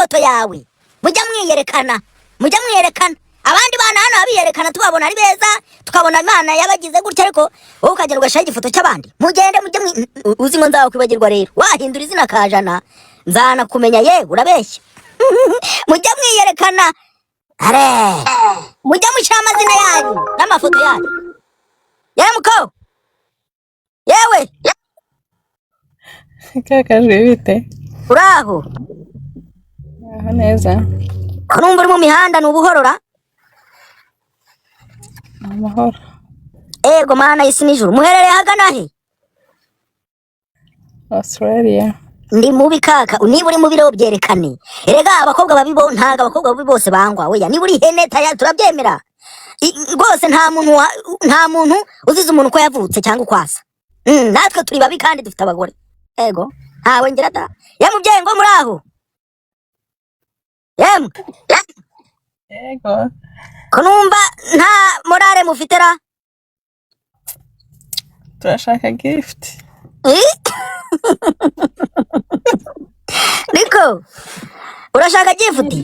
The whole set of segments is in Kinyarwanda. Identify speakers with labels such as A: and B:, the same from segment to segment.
A: mafoto yawe mujya mwiyerekana abandi bana hano abiyerekana tubabona ari beza tukabona Imana yabagize gutya ariko wowe ukagenda ugashaho igifoto cy'abandi mugende mujye uzi ngo nzaho kwibagirwa rero wahindura izina kajana nzana kumenya ye urabeshya mujya mwiyerekana are mujya mushyira amazina yanyu n'amafoto yanyu muko yewe
B: kakajwe bite
A: uraho
B: neza
A: kurumva uri mu mihanda n'ubuhorora
B: amahoro
A: ego mana isi nijuru muherereye hagana he
B: Australia
A: ndi mubi kaka niba uri mu biro byerekane erega abakobwa babibo ntaga abakobwa babi bose bangwa weya niba uri hene taya turabyemera rwose nta muntu uzize umuntu ko yavutse cyangwa ukwasa natwe turi babi kandi dufite abagore ego ntawe ngira da mubyeyi ngo muri aho
B: ego
A: ko numva nta morale mufite ra
B: turashaka gift
A: niko urashaka gift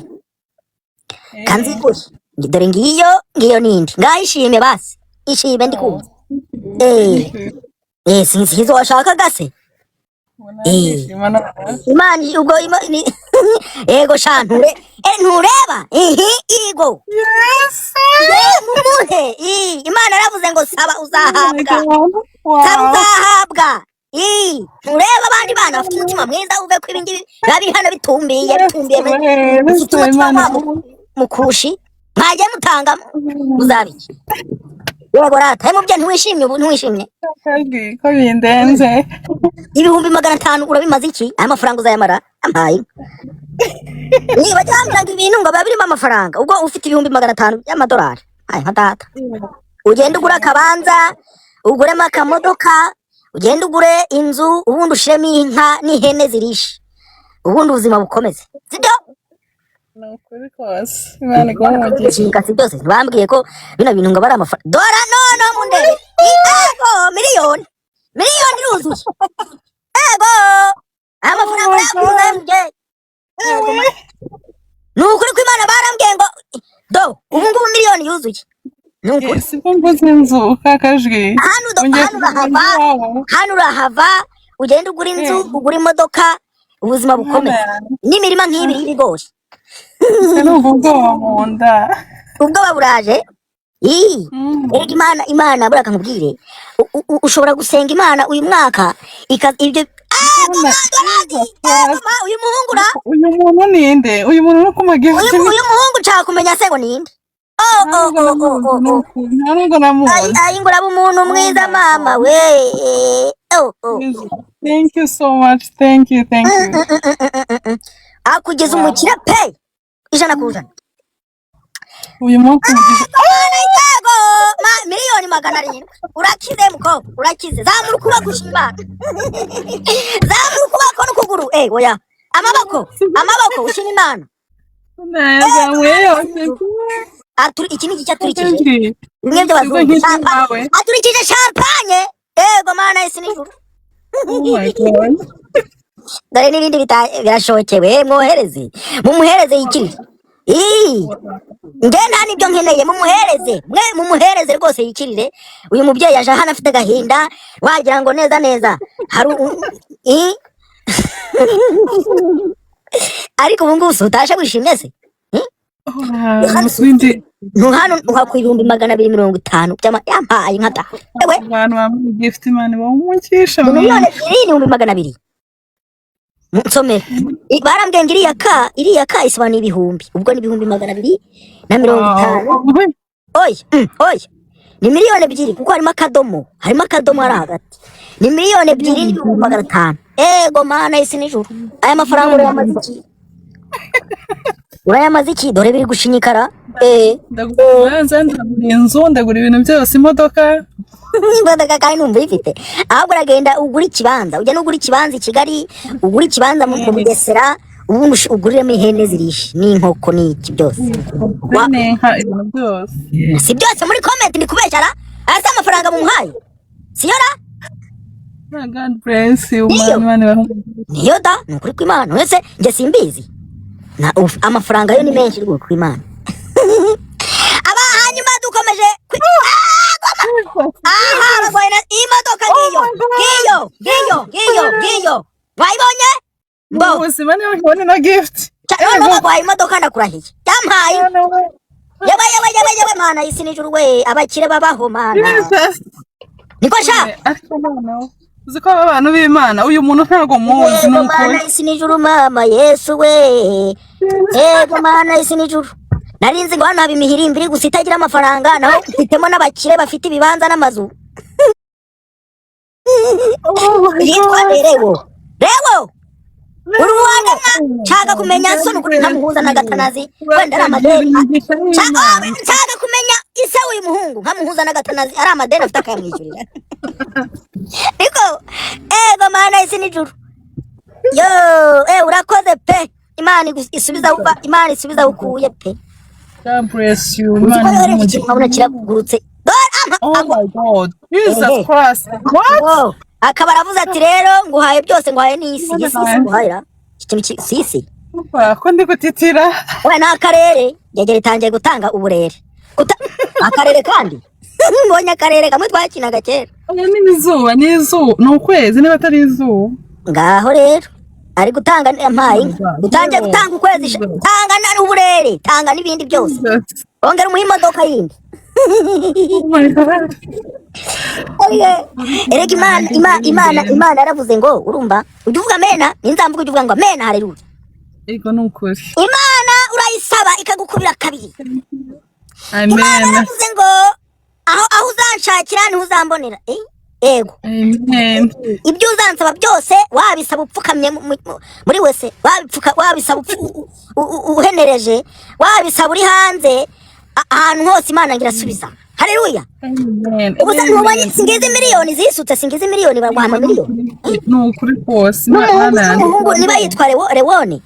A: kanziguye dore ngiyo nindi ngayishime basi ishime ndikumva sinzi washaka gase Imana ubwo ego shanture ntureba igo mumuhe Imana yaravuze ngo saba uzahabwa ntureba abandi bana bafite umutima mwiza uve ko ibingibi bari hano bitumbiye bifite umutima mukushi mwagiye mutangamo uzabiki yego rata mubye ntiwishimye ubu ntiwishimye
B: ko bindenze
A: ibihumbi 500 urabimaze iki aya mafaranga uzayamara ampaye niba cyambiraga ibintu ngo babirimo amafaranga ubwo ufite ibihumbi 500 y'amadolari nka data ugenda ugura akabanza uguremo akamodoka ugenda ugure inzu ubundi ushiremo inka n'ihene zirishe ubundi ubuzima bukomeze sibyo
B: nukuri kose Imana igomogije
A: kasi byose bambwiye ko bino bintu ngo bari amafaranga dora no mundebe ego miliyoni ruzuye ego amafaranga yakuze nukuri ko Imana barambwiye ngo do ubu ngubu miliyoni yuzuye nukuri
B: siko mvuze inzu kakajwe
A: hano urahava ugenda ugura inzu ugura imodoka ubuzima bukomeye n'imirima nk'ibiri y'ibigori ubwoba buraje Imana buraka nkubwire ushobora gusenga Imana uyu mwaka ibyo uyu muhungura
B: uyu muntu ninde uyu muntu nukumagiye
A: uyu muhungu nshaka kumenya se ngo ninde ngura umuntu mwiza mama we
B: thank you so much thank you
A: akugeza umukira pe 100%.
B: Uyu munsi
A: miliyoni 700 urakize muko urakize zamura kuba gushimana zamura kuba ko n'ukuguru oya amaboko ushima Imana iki ni cyaturikije mwebwe bazungu aturikije champagne ego mana isi nijuru dore n'ibindi birashokewe mumuhereze iki nde nta nibyo nkeneye mumuhereze rwose yikirire uyu mubyeyi aje hano afite agahinda wagira ngo neza hari ariko ubu ngubu utasha wishimye se hano uhakwa 250 yampaye nkata ewe
B: abantu bamwe gift Imana bamugisha
A: miliyoni 200 nsomera barambwiye ngo iriya ka isobanura ibihumbi ubwo ni 250 oya ni miliyoni 2 kuko harimo akadomo ari hagati ni miliyoni 2,500 ego mana isi nijuru aya mafaranga urayamaze iki dore biri gushinyikara
B: ndagura inzu ndagura ibintu byose imodoka
A: kandi numva ifite ahubwo uragenda ugura ikibanza ujya n'ugura ikibanza i Kigali ugura ikibanza mu Bugesera ubundi uguriremo ihene zirishe n'inkoko n'iki byose
B: ibintu byose
A: si byose muri comment ni kubeshyara asa amafaranga mumuhaye siyora
B: God bless you man
A: niyo da nukuri ko Imana wese nge simbizi amafaranga yo ni menshi rwo kw'Imana. Aba hanyuma dukomeje barwaye imodoka ngiyo wayibonye
B: mbo ubuzima niyo nkibone na gift
A: none barwaye imodoka ndakurahiye yampaye yewe mana isi n'ijuru we abakire babaho mana niko sha
B: ariko mana uzi ko abantu b'Imana uyu muntu ntago muzi nuko
A: mana isi n'ijuru mama Yesu we ego mana isi n'ijuru narinzi ngo hano haba imihirimbiri gusa itagira amafaranga naho mfitemo n'abakire bafite ibibanza n'amazu yitwa rewo uruwana nshaka kumenya so nukuri nkamuhuza na Gatanazi wenda ari amadeni nshaka kumenya ise uyu muhungu nkamuhuza na Gatanazi ari amadeni afite akamwishyurira niko ego mana isi n'ijuru yo urakoze pe Imana isubiza ukuye pe.
B: God bless you.
A: Oh
B: my God. Jesus Christ. What?
A: Akaba aravuze ati rero nguhaye byose nguhaye n'isi yesi nguhayira ikintu sisi.
B: Ko ndi gutitira.
A: We n'akarere yegere tangiye gutanga uburere. Akarere kandi mbonye akarere kamwe twakinaga kera.
B: N'izuba n'ukwezi niba atari izuba.
A: Ngaho rero ari gutanga ampaye utangiye gutanga ukwezi tanga n'uburere tanga n'ibindi byose ongera mu imodoka yindi. Erega Imana yaravuze ngo urumva ujye uvuga mena ninzamvuga ujye uvuga ngo mena haleluya.
B: Ego n'ukuri
A: Imana urayisaba ikagukubira kabiri.
B: Amen.
A: Imana yaravuze ngo aho uzanshakira ni uzambonera ego.
B: Amen.
A: Ibyo uzansaba byose wabisaba upfukamye muri wese wabisaba uhenereje wabisaba uri hanze ahantu hose Imana ngirasubiza. Haleluya.
B: Amen.
A: Ubuza ntubonye singize miliyoni zisutse singize miliyoni bagwama miliyoni.
B: N'ukuri kose
A: Umuhungu niba yitwa Lewone.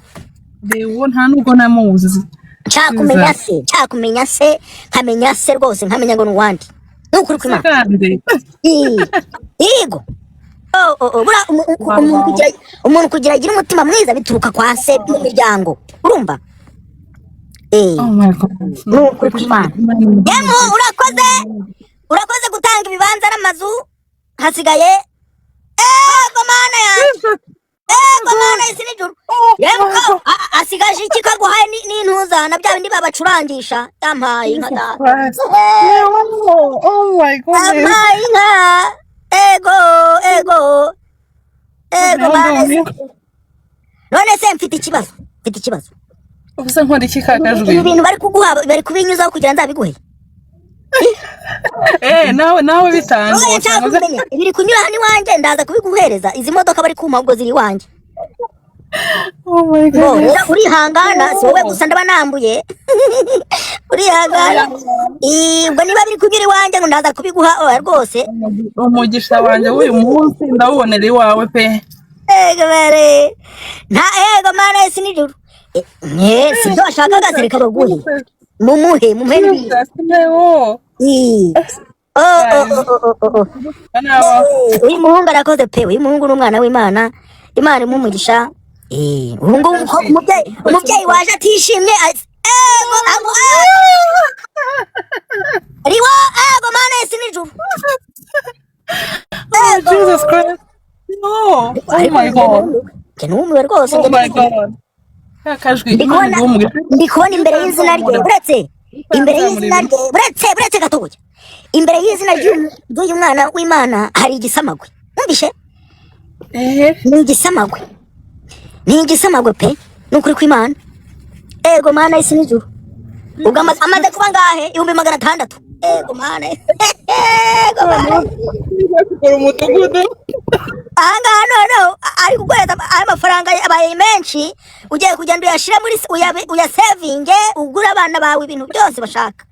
B: Lewo nta nubwo namuzi.
A: Ncakumenya se nkamenya se rwose nkamenya ngo n'uwandi. N'ukuri kw'Imana. Yego. Umuntu kugira agira umutima mwiza bituruka kwa se mu miryango. Urumva?
B: Oh my God.
A: N'ukuri kw'Imana. Yemu urakoze gutanga ibibanza n'amazu hasigaye Mana yanjye. Mana isi n'ijuru. Yemu asigaje iki kaguhaye n'intuza na bya bindi babacurangisha yampaye inka da.
B: Oh my God.
A: Yampaye inka. Ego Mana. None se mfite ikibazo.
B: Ubusa nkora iki kakajwe?
A: Ibintu bari kuguha bari kubinyuzaho kugira nzabiguhe.
B: Nawe bitanze.
A: Ibiri kunyura hano iwanjye ndaza kubiguhereza. Izi modoka bari kumpa ubwo ziri iwanjye.
B: Oh my God.
A: Urihangana si wowe gusa ndaba nambuye. Urihangana. Ubwo niba biri kunyura iwanjye ngo ndaza kubiguha rwose.
B: Umugisha wanjye w'uyu munsi ndawubonera iwawe pe.
A: Ego Mana isi n'ijuru. Si byo washakaga sereka baguhe. Mumuhe uyu muhungu arakoze pe uyu muhungu n'umwana w'Imana Imana imumugisha umubyeyi waje atishimye ego Mana isi n'ijuru.
B: Jesus Christ. No. Oh my God.
A: Numiwe rwose.
B: Oh my God.
A: Ndikubona imbere y'izina rye buretse gatoya imbere y'izina ry'uyu mwana w'Imana hari igisamagwe mwumvishe ni igisamagwe pe n'ukuri kw'Imana. Ego Mana isi n'ijuru ubwo amaze kuba ngahe 600. Ego Mana
B: umudugudu
A: no ari kuguhereza amafaranga abaye menshi ugiye kugenda uyashira muri uyasevinge ugura abana bawe ibintu byose bashaka.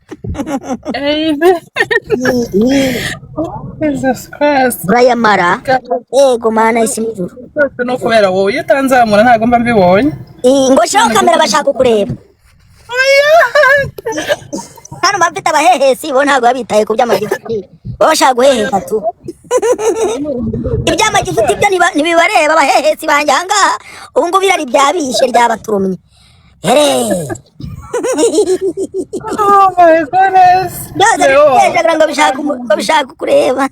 B: Jesus Christ.
A: Urayamara. Ego Mana isi n'ijuru.
B: No kubera wowe iyo utanzamura ntago mba mbibonye.
A: Ngo shiraho kamera bashaka kureba. Hano mfite abahehesi bo ntago babitaye ku by'amagifuti. Bashaka guheheka tu. Iby'amagifuti byo nibibareba abahehesi banjye ahangaha ubu ngo birari byabishe ryabaturumye. Hey.
B: Oh my goodness.
A: Byose
B: Leo.
A: biteje ngo bishaka kureba.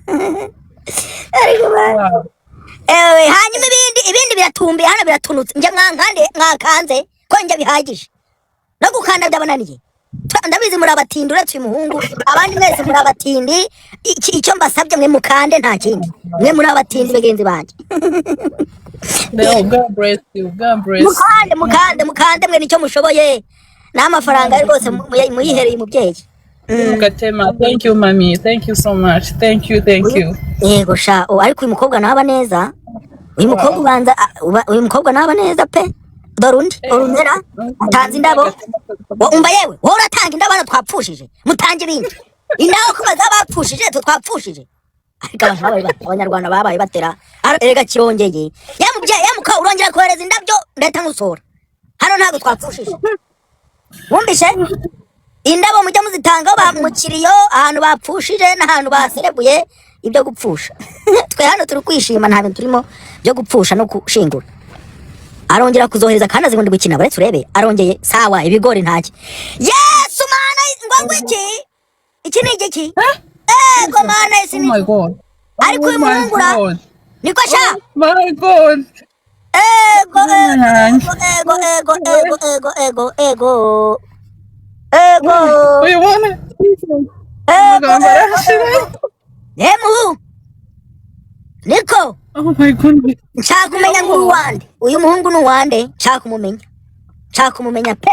A: Ariko
B: Wow.
A: hanyuma ibindi biratumbiye hano biratunutse njye mwakanze ko njye bihagije no gukanda byabananiye ndabizi muri abatindi uretse uyu muhungu abandi mwese muri abatindi icyo mbasabye mwe mukande nta kindi mwe muri abatindi bagenzi banje
B: Leo, God bless you. God bless you.
A: mukande mwe nicyo mushoboye n'amafaranga rwose muyihereye umubyeyi
B: Gatema, thank you, mommy. Thank you so much. Thank you.
A: yego sha ariko uyu mukobwa naba neza uyu mukobwa ubanza uyu mukobwa naba neza pe dore undi urumera atanze indabo umva yewe wowe uratanga indabo hano twapfushije mutange ibindi indabo kubaza bapfushije twapfushije ariko abanyarwanda babaye batera erega kirongeye yamuka urongera kohereza indabyo ndahita nkusora hano ntabwo twapfushije wumvishe indabo mujya muzitanga bamukiriyo ahantu bapfushije n'ahantu baserebuye ibyo gupfusha twe hano turi kwishima nta bintu turimo byo gupfusha no gushingura arongera kuzohereza kandi azi ngo ndi gukina baretse urebe arongeye sawa ibigori ntaki yesu mana ngo iki ni igiki ego mana isi ni
B: Oh my God.
A: ariko uyu muhungura niko sha
B: My God.
A: ego
B: We want it.
A: Nemu niko
B: Oh my goodness.
A: nshaka kumenya ngo uwande uyu muhungu ni uwande nshaka kumenya pe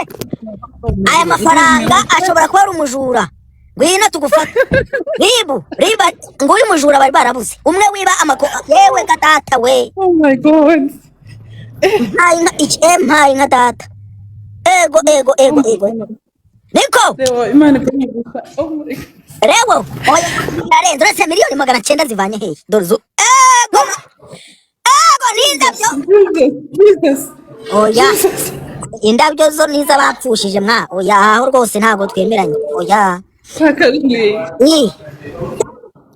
A: aya mafaranga ashobora kuba ari umujura ngwino tugufata riba ngo uyu mujura bari barabuze umwe wiba yewe gatata we
B: Oh my God.
A: mpaye nka data ego niko
B: Leo, Imana ikumva. Oh my God.
A: rewo yarenze uretse miliyoni 900 zivanye hehe dore zo ego n'indabyo
B: Jesus.
A: oya indabyo zo niza bapfushije mwa oya aho rwose ntabwo twemeranye oya
B: Kakajwe.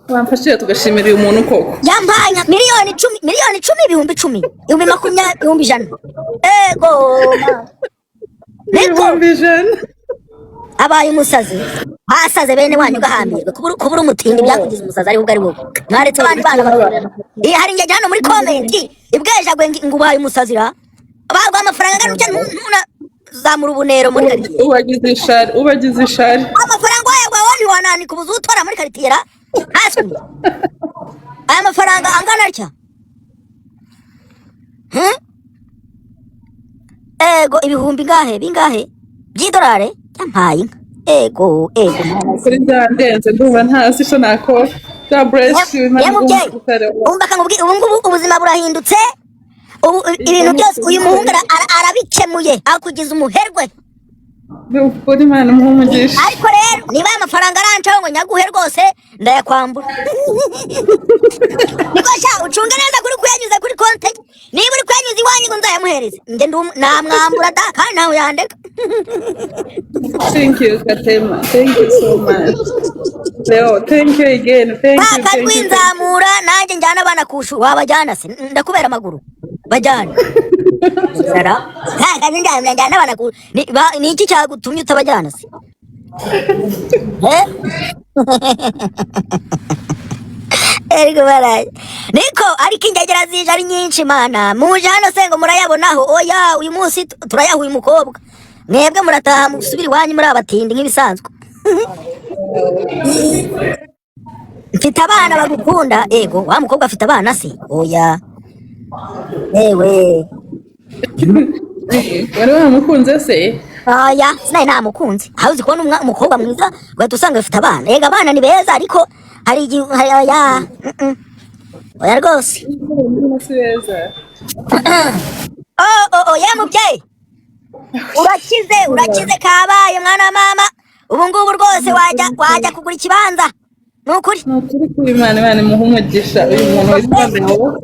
B: Wamfashije tugashimira uyu muntu koko.
A: yampaye miliyoni 10 ibihumbi 10 ibihumbi 20 ibihumbi 100 ego niko
B: Vision.
A: abaye umusazi hasaze bene wanyu gahambirwe kubura umutindi byakugize umusazi ari ubwo ari wowe mwaretse abandi bana hari njye hano muri comment ibwejagwe ngo ubaye umusazi ra bagwa amafaranga garuke ntuna zamura ubunero muri quartier
B: ubagize ishari
A: amafaranga yagwa wani wanani kubuza utora muri quartier ra haswe aya mafaranga angana atya ego ibihumbi bingahe by'idolari yampaye ego
B: kuri byandenze ndumva ntazi icyo nakora. God bless you.
A: umva kangubwi ubu ubuzima burahindutse ubu ibintu byose uyu muhungu arabikemuye akugiza umuherwe
B: kuri Imana umugisha.
A: ariko rero niba amafaranga arancaho ngo nyaguhe rwose ndayakwambura niko sha ucunge neza kuri kuyanyuza kuri konte niba uri kuyanyuza iwanyu ngo nzayamuhereze njye namwambura da kandi nawe yandeka
B: Thank you, Katema. Thank you so much. Leo, thank you again. Thank you.
A: Kwinzamura nanjye njyana abana kushu wabajyana se ndakubera amaguru bajyana sara kandi njyana abana kushu ni iki cyagutumye utabajyana se eriko baraye niko ariko ingegera zije ari nyinshi mana muje hano se ngo murayabonaho oya uyu munsi turayahuye umukobwa mwebwe murataha musubira iwanyu muri abatindi nk'ibisanzwe mfite abana bagukunda ego wa mukobwa afite abana se oya ewe
B: wari wamukunze se
A: oya sinari namukunze aho uzi kubona umukobwa mwiza ugahita usanga afite abana ega abana ni beza ariko hari igihe oya rwose oya mubyeyi urakize kabaye mwana wa mama ubu ngubu rwose wajya kugura ikibanza nukuri
B: kuri Imana imuha umugisha uyu muntu witwa Leo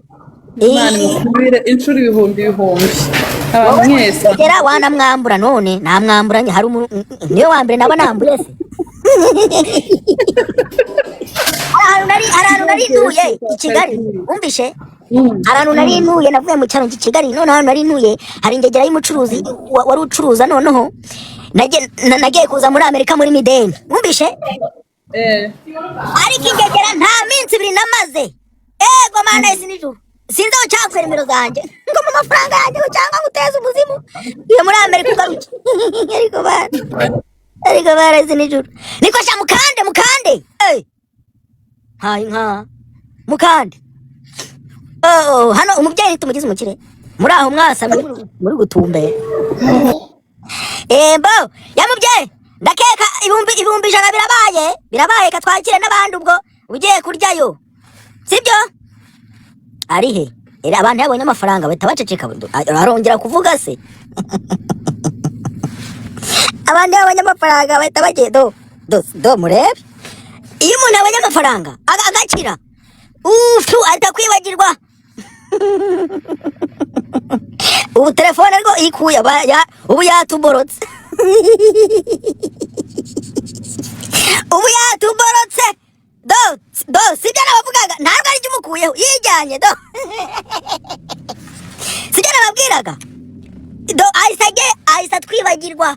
B: Imana imukubire inshuro ibihumbi abantu mwese
A: gera wanamwambura none namwamburanye hari niyo wa mbere naba nambuye se hari ahantu nari ntuye i Kigali wumvishe ahantu nari ntuye navuye mu cyaro Kigali none ahantu nari ntuye hari ingegera y'umucuruzi wari ucuruza noneho nagiye kuza muri Amerika muri mideni wumvishe ariko ingegera nta minsi 2 namaze ego mana isi nijuru sinzi aho cyakwera imiro zanjye ngo mu mafaranga yanjye cyangwa guteza umuzimu iyo muri Amerika ugaruke ariko bara isi nijuru niko sha mukande hayi nka mukande hano umubyeyi tumugize umukire muri aho mwasa muri gutumbe bo yamubyeyi ndakeka ibihumbi 100 birabaye katwakire n'abandi ubwo ugiye kuryayo sibyo ari he abantu yabonye amafaranga bahita baceceka arongera kuvuga se abandi yabonye amafaranga bahita bagiye do murebe iyo umuntu yabonye amafaranga agakira atakwibagirwa ubu telefone rwo ikuye ubu yatuborotse do sibyo nabavugaga ntabwo ari cyo umukuyeho yijyanye do sibyo nababwiraga do ahise twibagirwa